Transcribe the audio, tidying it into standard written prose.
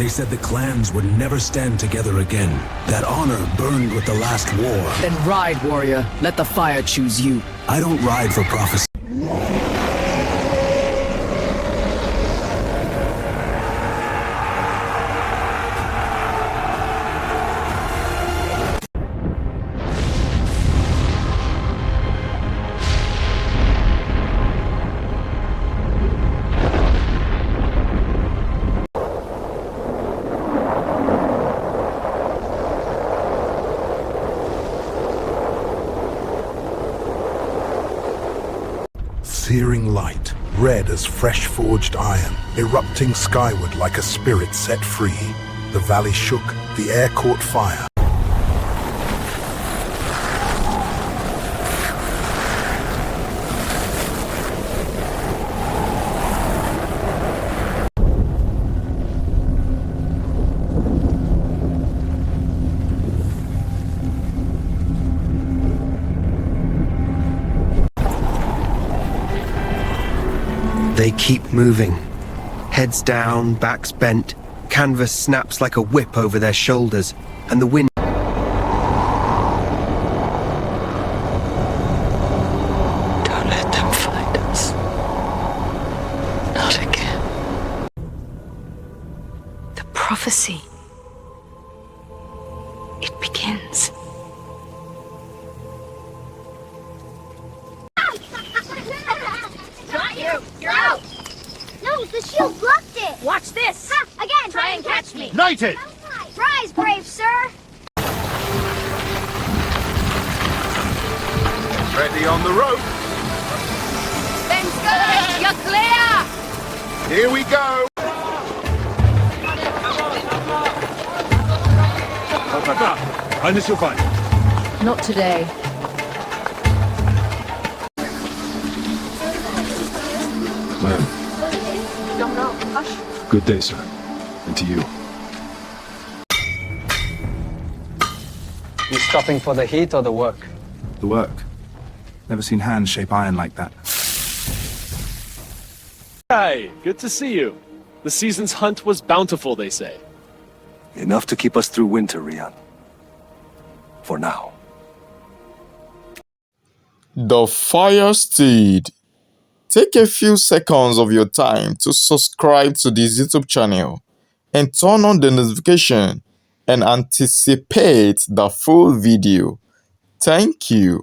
They said the clans would never stand together again. That honor burned with the last war. Then ride, warrior. Let the fire choose you. I don't ride for prophecy. Searing light, red as fresh forged iron, erupting skyward like a spirit set free. The valley shook, the air caught fire. They keep moving. Heads down, backs bent, canvas snaps like a whip over their shoulders, and the wind... Don't let them find us. Not again. The prophecy. It begins. You're out! No, the shield blocked it! Watch this! Ha! Again! Try and catch me! Knighted! Rise, brave sir! Ready on the rope! Ben's good! You're clear! Here we go! Highness, you'll find. Not today. Good day, sir. And to you. You stopping for the heat or the work? The work. Never seen hands shape iron like that. Hi, good to see you. The season's hunt was bountiful, they say. Enough to keep us through winter, Rian. For now. The Fire Steed. Take a few seconds of your time to subscribe to this YouTube channel and turn on the notification and anticipate the full video. Thank you.